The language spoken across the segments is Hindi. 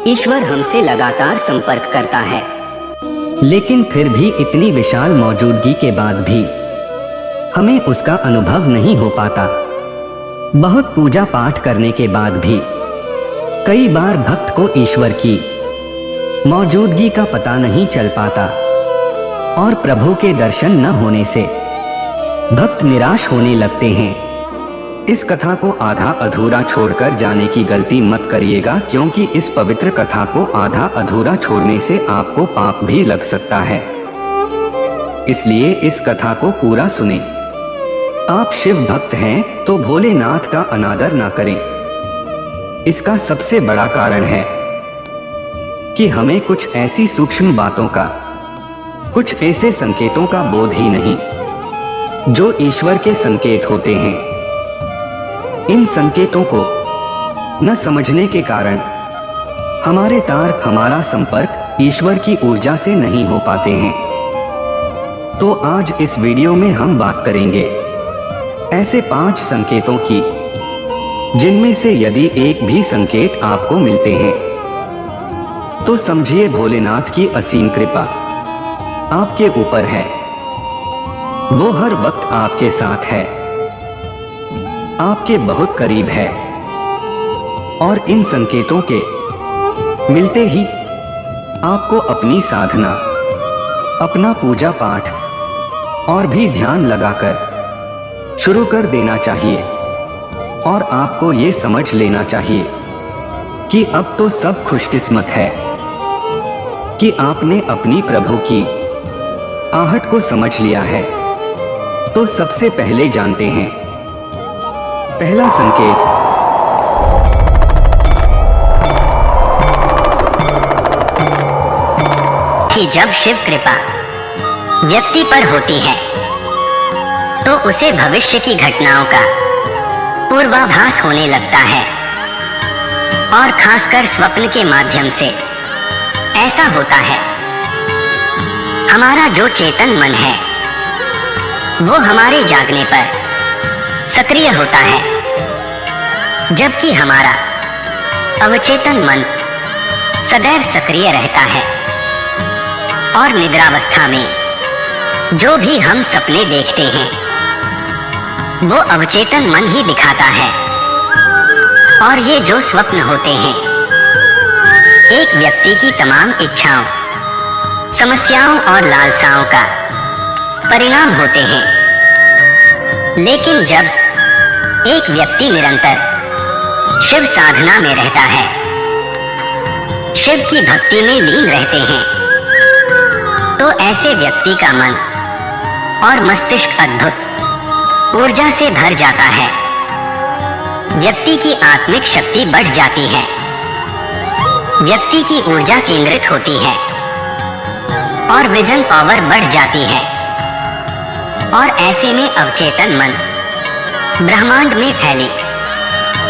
ईश्वर हमसे लगातार संपर्क करता है, लेकिन फिर भी इतनी विशाल मौजूदगी के बाद भी हमें उसका अनुभव नहीं हो पाता। बहुत पूजा पाठ करने के बाद भी कई बार भक्त को ईश्वर की मौजूदगी का पता नहीं चल पाता और प्रभु के दर्शन न होने से भक्त निराश होने लगते हैं। इस कथा को आधा अधूरा छोड़कर जाने की गलती मत करिएगा, क्योंकि इस पवित्र कथा को आधा अधूरा छोड़ने से आपको पाप भी लग सकता है। इसलिए इस कथा को पूरा सुनें। आप शिव भक्त हैं तो भोलेनाथ का अनादर ना करें। इसका सबसे बड़ा कारण है कि हमें कुछ ऐसी सूक्ष्म बातों का, कुछ ऐसे संकेतों का बोध ही नहीं जो ईश्वर के संकेत होते हैं। इन संकेतों को न समझने के कारण हमारे तार, हमारा संपर्क ईश्वर की ऊर्जा से नहीं हो पाते हैं। तो आज इस वीडियो में हम बात करेंगे ऐसे 5 संकेतों की, जिनमें से यदि एक भी संकेत आपको मिलते हैं तो समझिए भोलेनाथ की असीम कृपा आपके ऊपर है। वो हर वक्त आपके साथ है, आपके बहुत करीब है। और इन संकेतों के मिलते ही आपको अपनी साधना, अपना पूजा पाठ और भी ध्यान लगाकर शुरू कर देना चाहिए। और आपको ये समझ लेना चाहिए कि अब तो सब खुशकिस्मत है कि आपने अपनी प्रभु की आहट को समझ लिया है। तो सबसे पहले जानते हैं पहला संकेत। कि जब शिव कृपा व्यक्ति पर होती है तो उसे भविष्य की घटनाओं का पूर्वाभास होने लगता है। और खासकर स्वप्न के माध्यम से ऐसा होता है। हमारा जो चेतन मन है वो हमारे जागने पर सक्रिय होता है, जबकि हमारा अवचेतन मन सदैव सक्रिय रहता है। और निद्रावस्था में जो भी हम सपने देखते हैं वो अवचेतन मन ही दिखाता है। और ये जो स्वप्न होते हैं एक व्यक्ति की तमाम इच्छाओं, समस्याओं और लालसाओं का परिणाम होते हैं। लेकिन जब एक व्यक्ति निरंतर शिव साधना में रहता है, शिव की भक्ति में लीन रहते हैं, तो ऐसे व्यक्ति का मन और मस्तिष्क अद्भुत ऊर्जा से भर जाता है। व्यक्ति की आत्मिक शक्ति बढ़ जाती है, व्यक्ति की ऊर्जा केंद्रित होती है और विजन पावर बढ़ जाती है। और ऐसे में अवचेतन मन ब्रह्मांड में फैली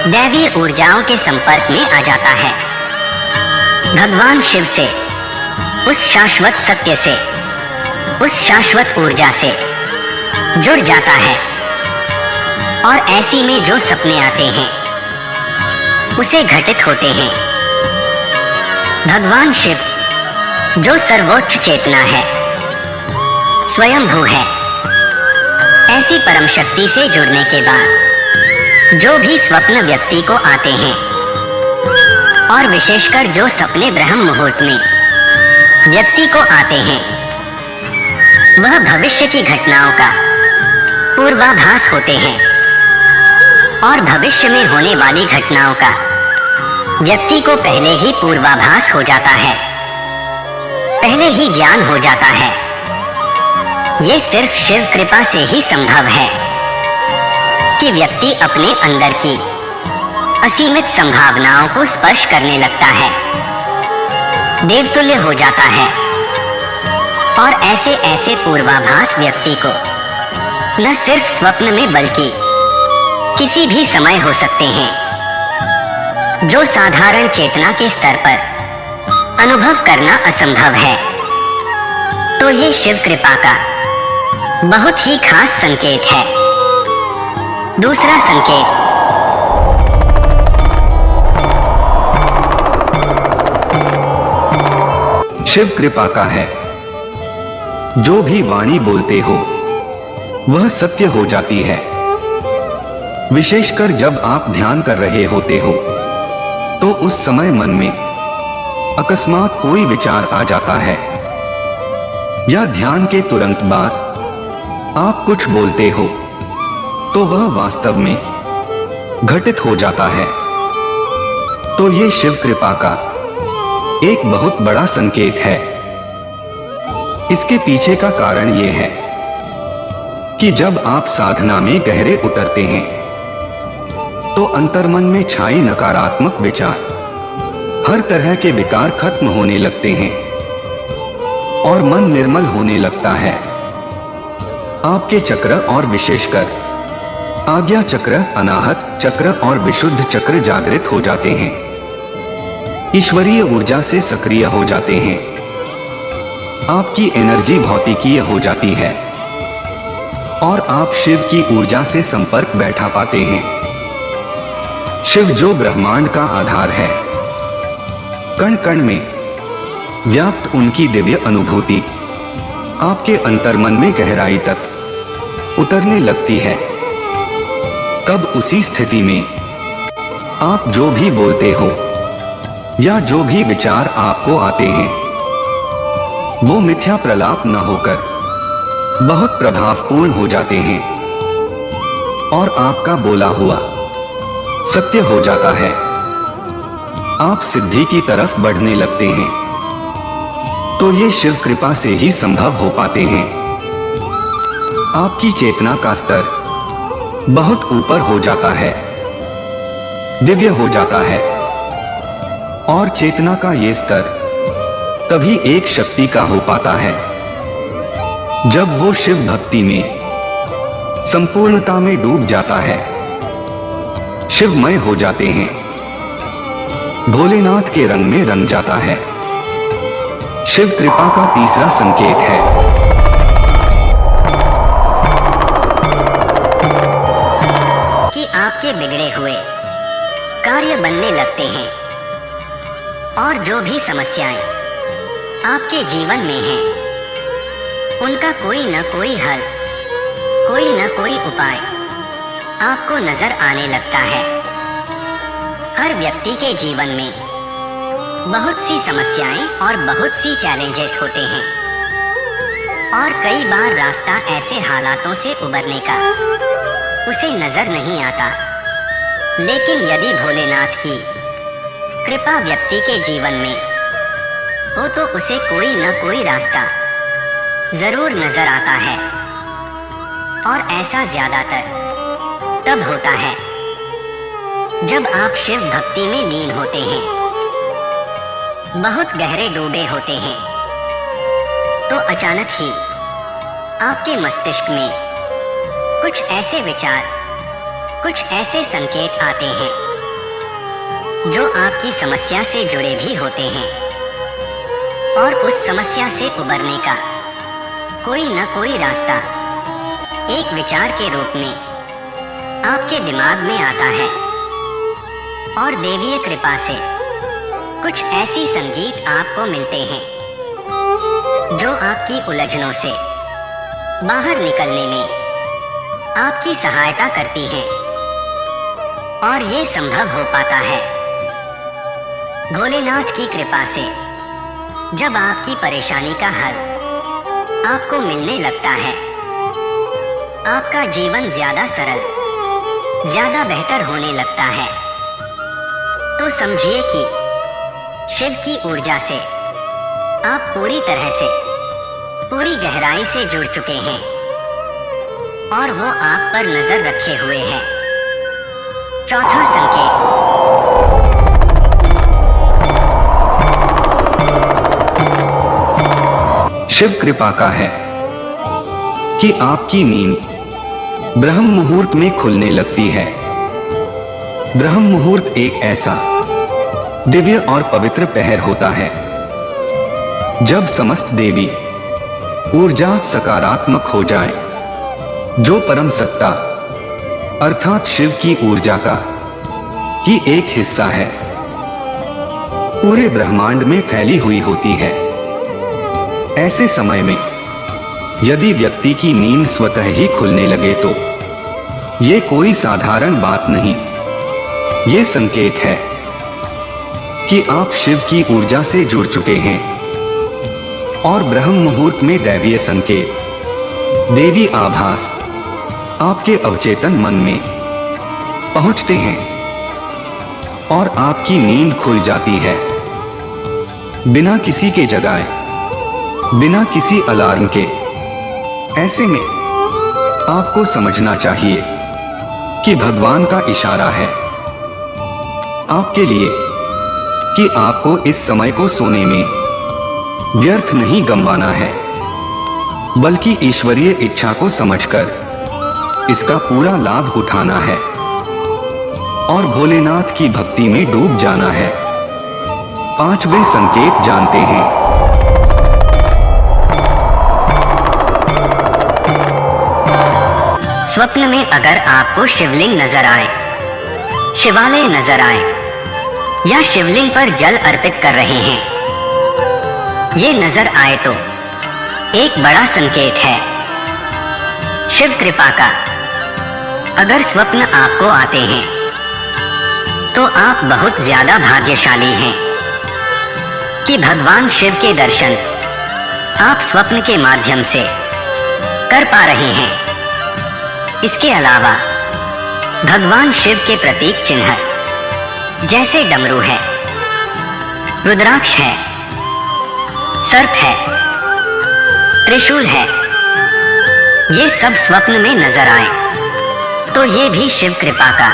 दैवीय ऊर्जाओं के संपर्क में आ जाता है। भगवान शिव से, उस शाश्वत सत्य से, उस शाश्वत ऊर्जा से जुड़ जाता है। और ऐसी में जो सपने आते हैं उसे घटित होते हैं। भगवान शिव जो सर्वोच्च चेतना है, स्वयंभू है, ऐसी परम शक्ति से जुड़ने के बाद जो भी स्वप्न व्यक्ति को आते हैं, और विशेषकर जो सपने ब्रह्म मुहूर्त में व्यक्ति को आते हैं, वह भविष्य की घटनाओं का पूर्वाभास होते हैं। और भविष्य में होने वाली घटनाओं का व्यक्ति को पहले ही पूर्वाभास हो जाता है, पहले ही ज्ञान हो जाता है। ये सिर्फ शिव कृपा से ही संभव है कि व्यक्ति अपने अंदर की असीमित संभावनाओं को स्पर्श करने लगता है, देवतुल्य हो जाता है। और ऐसे ऐसे पूर्वाभास व्यक्ति को न सिर्फ स्वप्न में बल्कि किसी भी समय हो सकते हैं, जो साधारण चेतना के स्तर पर अनुभव करना असंभव है। तो ये शिव कृपा का बहुत ही खास संकेत है। दूसरा संकेत, शिव कृपा का है। जो भी वाणी बोलते हो वह सत्य हो जाती है। विशेषकर जब आप ध्यान कर रहे होते हो तो उस समय मन में अकस्मात कोई विचार आ जाता है या ध्यान के तुरंत बाद आप कुछ बोलते हो तो वह वास्तव में घटित हो जाता है। तो ये शिव कृपा का एक बहुत बड़ा संकेत है। इसके पीछे का कारण यह है कि जब आप साधना में गहरे उतरते हैं तो अंतर्मन में छाए नकारात्मक विचार, हर तरह के विकार खत्म होने लगते हैं और मन निर्मल होने लगता है। आपके चक्र और विशेषकर आज्ञा चक्र, अनाहत चक्र और विशुद्ध चक्र जागृत हो जाते हैं, ईश्वरीय ऊर्जा से सक्रिय हो जाते हैं। आपकी एनर्जी भौतिकीय हो जाती है और आप शिव की ऊर्जा से संपर्क बैठा पाते हैं। शिव जो ब्रह्मांड का आधार है, कण कण में व्याप्त उनकी दिव्य अनुभूति आपके अंतर्मन में गहराई तक उतरने लगती है। तब उसी स्थिति में आप जो भी बोलते हो या जो भी विचार आपको आते हैं वो मिथ्या प्रलाप न होकर बहुत प्रभावपूर्ण हो जाते हैं और आपका बोला हुआ सत्य हो जाता है। आप सिद्धि की तरफ बढ़ने लगते हैं। तो ये शिव कृपा से ही संभव हो पाते हैं। आपकी चेतना का स्तर बहुत ऊपर हो जाता है, दिव्य हो जाता है और चेतना का ये स्तर तभी एक शक्ति का हो पाता है जब वो शिव भक्ति में संपूर्णता में डूब जाता है, शिवमय हो जाते हैं, भोलेनाथ के रंग में रंग जाता है। शिव कृपा का तीसरा संकेत है कि आपके बिगड़े हुए कार्य बनने लगते हैं और जो भी समस्याएं आपके जीवन में हैं उनका कोई न कोई हल, कोई न कोई उपाय आपको नजर आने लगता है। हर व्यक्ति के जीवन में बहुत सी समस्याएं और बहुत सी चैलेंजेस होते हैं और कई बार रास्ता ऐसे हालातों से उबरने का उसे नजर नहीं आता। लेकिन यदि भोलेनाथ की कृपा व्यक्ति के जीवन में हो तो उसे कोई न कोई रास्ता जरूर नजर आता है और ऐसा ज्यादातर तब होता है जब आप शिव भक्ति में लीन होते हैं, बहुत गहरे डूबे होते हैं, तो अचानक ही आपके मस्तिष्क में कुछ ऐसे विचार, कुछ ऐसे संकेत आते हैं जो आपकी समस्या से जुड़े भी होते हैं और उस समस्या से उबरने का कोई न कोई रास्ता एक विचार के रूप में आपके दिमाग में आता है और देवीय कृपा से कुछ ऐसी संगीत आपको मिलते हैं जो आपकी उलझनों से बाहर निकलने में आपकी सहायता करती हैं और ये संभव हो पाता है भोलेनाथ की कृपा से। जब आपकी परेशानी का हल आपको मिलने लगता है, आपका जीवन ज्यादा सरल, ज्यादा बेहतर होने लगता है। तो समझिए कि शिव की ऊर्जा से आप पूरी तरह से, पूरी गहराई से जुड़ चुके हैं और वो आप पर नजर रखे हुए हैं। चौथा संकेत, शिव कृपा का है कि आपकी नींद ब्रह्म मुहूर्त में खुलने लगती है। ब्रह्म मुहूर्त एक ऐसा दिव्य और पवित्र पहर होता है जब समस्त देवी ऊर्जा सकारात्मक हो जाए, जो परम सत्ता अर्थात शिव की ऊर्जा का ही एक हिस्सा है, पूरे ब्रह्मांड में फैली हुई होती है। ऐसे समय में यदि व्यक्ति की नींद स्वतः ही खुलने लगे तो ये कोई साधारण बात नहीं, ये संकेत है कि आप शिव की ऊर्जा से जुड़ चुके हैं और ब्रह्म मुहूर्त में दैवीय संकेत, देवी आभास आपके अवचेतन मन में पहुंचते हैं और आपकी नींद खुल जाती है बिना किसी के जगाए, बिना किसी अलार्म के। ऐसे में आपको समझना चाहिए कि भगवान का इशारा है आपके लिए कि आपको इस समय को सोने में व्यर्थ नहीं गंवाना है, बल्कि ईश्वरीय इच्छा को समझकर इसका पूरा लाभ उठाना है और भोलेनाथ की भक्ति में डूब जाना है। 5वें संकेत जानते हैं। स्वप्न में अगर आपको शिवलिंग नजर आए, शिवालय नजर आए या शिवलिंग पर जल अर्पित कर रहे हैं, ये नजर आए तो एक बड़ा संकेत है शिव कृपा का। अगर स्वप्न आपको आते हैं तो आप बहुत ज्यादा भाग्यशाली हैं कि भगवान शिव के दर्शन आप स्वप्न के माध्यम से कर पा रहे हैं। इसके अलावा भगवान शिव के प्रतीक चिन्ह जैसे डमरू है, रुद्राक्ष है, सर्प है, त्रिशूल है, ये सब स्वप्न में नजर आए तो ये भी शिव कृपा का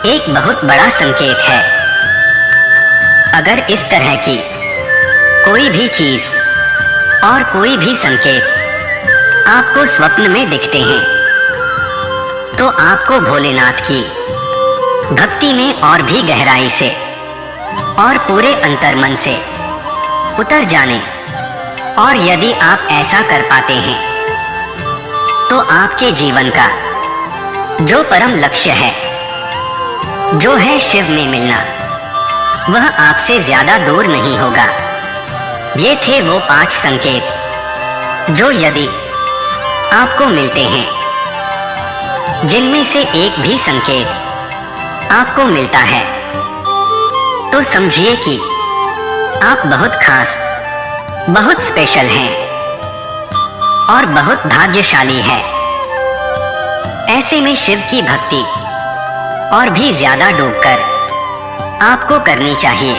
एक बहुत बड़ा संकेत है। अगर इस तरह की कोई भी चीज और कोई भी संकेत आपको स्वप्न में दिखते हैं तो आपको भोलेनाथ की भक्ति में और भी गहराई से और पूरे अंतर्मन से उतर जाने, और यदि आप ऐसा कर पाते हैं तो आपके जीवन का जो परम लक्ष्य है, जो है शिव में मिलना, वह आपसे ज्यादा दूर नहीं होगा। ये थे वो 5 संकेत जो यदि आपको मिलते हैं, जिनमें से एक भी संकेत आपको मिलता है तो समझिए कि आप बहुत खास, बहुत स्पेशल हैं और बहुत भाग्यशाली है। ऐसे में शिव की भक्ति और भी ज्यादा डूबकर आपको करनी चाहिए।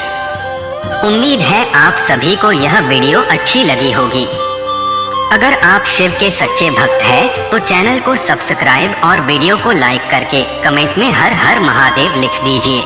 उम्मीद है आप सभी को यह वीडियो अच्छी लगी होगी। अगर आप शिव के सच्चे भक्त हैं तो चैनल को सब्सक्राइब और वीडियो को लाइक करके कमेंट में हर हर महादेव लिख दीजिए।